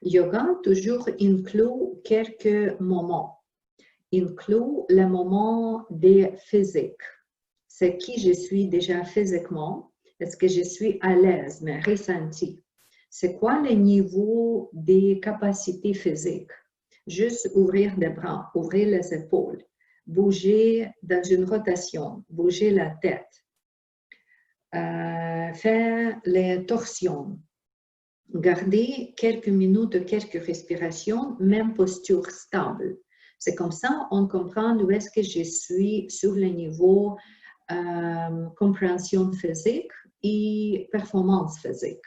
Yoga toujours inclut quelques moments. Inclut le moment de physique. C'est qui je suis déjà physiquement. Est-ce que je suis à l'aise, mais ressenti? C'est quoi le niveau des capacités physiques? Juste ouvrir les bras, ouvrir les épaules, bouger dans une rotation, bouger la tête, faire les torsions, garder quelques minutes, quelques respirations, même posture stable. C'est comme ça on comprend où est-ce que je suis sur le niveau compréhension physique et performance physique.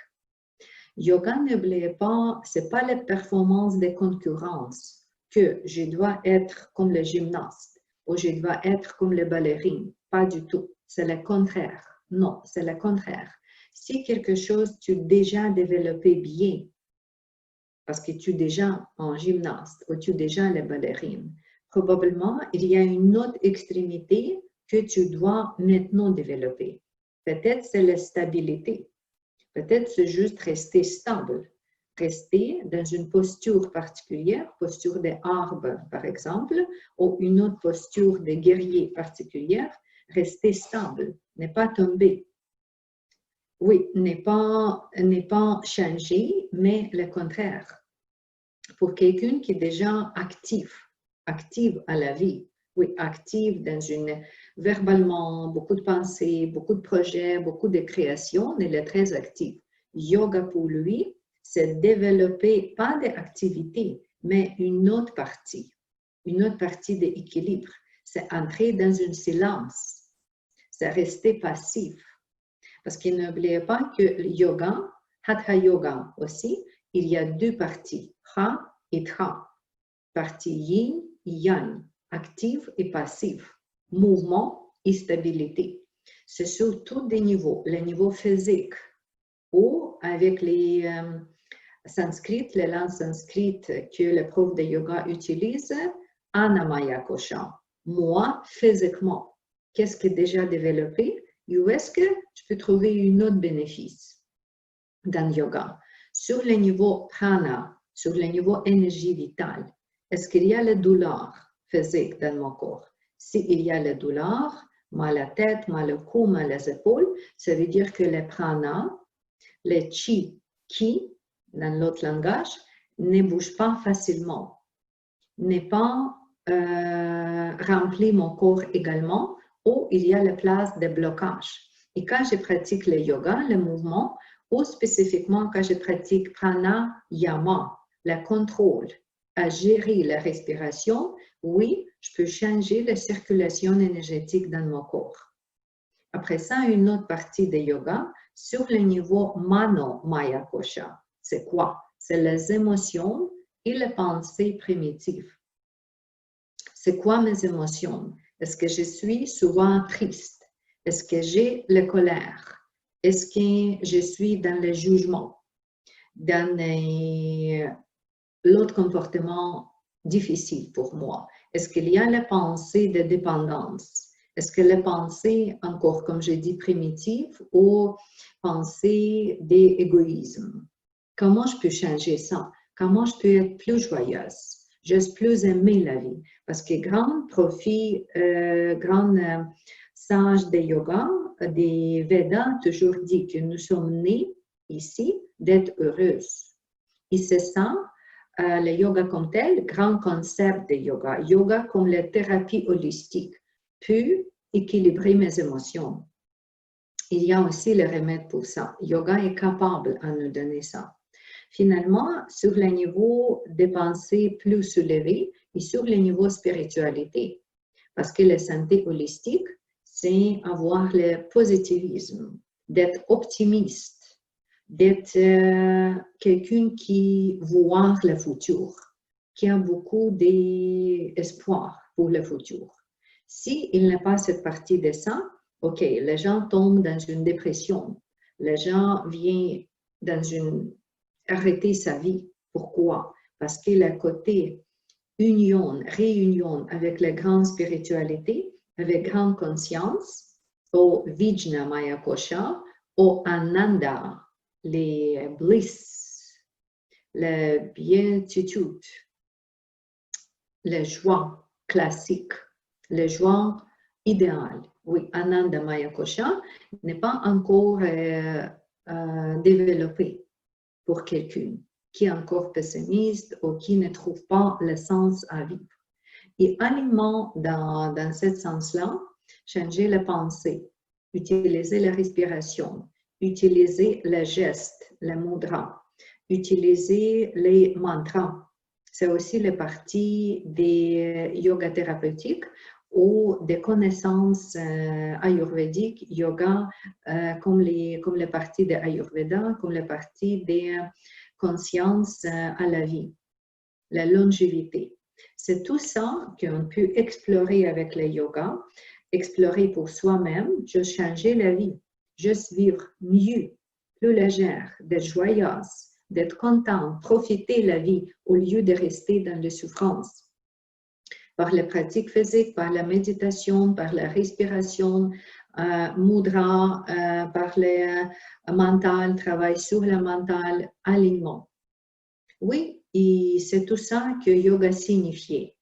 Yoga, n'oubliez pas, ce n'est pas la performance de concurrence que je dois être comme le gymnaste ou je dois être comme le ballerine. Pas du tout. C'est le contraire. Non, c'est le contraire. Si quelque chose tu as déjà développé bien, parce que tu es déjà un gymnaste ou tu es déjà la ballerine, probablement il y a une autre extrémité que tu dois maintenant développer. Peut-être c'est la stabilité. Peut-être c'est juste rester stable, rester dans une posture particulière, posture d'arbre par exemple, ou une autre posture de guerrier particulière, rester stable, ne pas tomber. Oui, ne pas changer, mais le contraire. Pour quelqu'un qui est déjà actif à la vie, oui, active dans une, verbalement, beaucoup de pensées, beaucoup de projets, beaucoup de créations, il est très actif. Yoga pour lui, c'est développer pas d'activité, mais une autre partie d'équilibre. C'est entrer dans un silence, c'est rester passif. Parce qu'il n'oubliez pas que le yoga, Hatha Yoga aussi, il y a deux parties, Ha et Tra. Partie Yin et Yang, active et passive, mouvement et stabilité. C'est sur tous des niveaux, le niveau physique ou avec les langues sanskrites que le prof de yoga utilise, Anamaya Kosha. Moi, physiquement, qu'est-ce qui est déjà développé? Et où est-ce que je peux trouver un autre bénéfice dans le yoga? Sur le niveau prana, sur le niveau énergie vitale, est-ce qu'il y a la douleur physique dans mon corps? S'il y a la douleur, mal à la tête, mal au cou, mal les épaules, ça veut dire que le prana, le chi, dans l'autre langage, ne bouge pas facilement, n'est pas rempli mon corps également, ou il y a la place de blocage. Et quand je pratique le yoga, le mouvement, ou spécifiquement quand je pratique pranayama, le contrôle, à gérer la respiration, oui, je peux changer la circulation énergétique dans mon corps. Après ça, une autre partie de yoga, sur le niveau Mano Maya Kosha. C'est quoi? C'est les émotions et les pensées primitives. C'est quoi mes émotions? Est-ce que je suis souvent triste? Est-ce que j'ai la colère? Est-ce que je suis dans le jugement? Dans l'autre comportement difficile pour moi? Est-ce qu'il y a la pensée de dépendance? Est-ce que la pensée, encore comme je dis, primitive ou pensée d'égoïsme? Comment je peux changer ça? Comment je peux être plus joyeuse? Juste plus aimer la vie. Parce que grand profit, grand sage de yoga, des Védas, toujours dit que nous sommes nés ici d'être heureuses. Et c'est ça, le yoga comme tel, grand concept de yoga. Yoga comme la thérapie holistique, peut équilibrer mes émotions. Il y a aussi le remède pour ça. Yoga est capable de nous donner ça. Finalement, sur le niveau des pensées plus soulevées et sur le niveau spiritualité. Parce que la santé holistique, c'est avoir le positivisme, d'être optimiste, d'être quelqu'un qui voit le futur, qui a beaucoup d'espoir pour le futur. S'il n'y a pas cette partie de ça, OK, les gens tombent dans une dépression, les gens viennent dans une arrêter sa vie. Pourquoi? Parce qu'il a côté réunion avec la grande spiritualité, avec grande conscience, au Vijna Maya Kosha, au Ananda, les bliss, la béatitude, les joies classiques, les joies idéales. Oui, Ananda Maya Kosha n'est pas encore développé pour quelqu'un qui est encore pessimiste ou qui ne trouve pas le sens à vivre. Et aliment dans ce sens-là, changer la pensée, utiliser la respiration, utiliser les gestes, les mudras, utiliser les mantras. C'est aussi la partie des yoga thérapeutiques ou des connaissances ayurvédiques, yoga, comme les parties de Ayurveda, comme les parties des consciences à la vie, la longévité. C'est tout ça qu'on peut explorer avec le yoga, explorer pour soi-même, juste changer la vie, juste vivre mieux, plus légère, d'être joyeuse, d'être content, profiter de la vie au lieu de rester dans les souffrances. Par les pratiques physiques, par la méditation, par la respiration, mudra, par le mental, travail sur le mental, alignement. Oui, et c'est tout ça que yoga signifiait.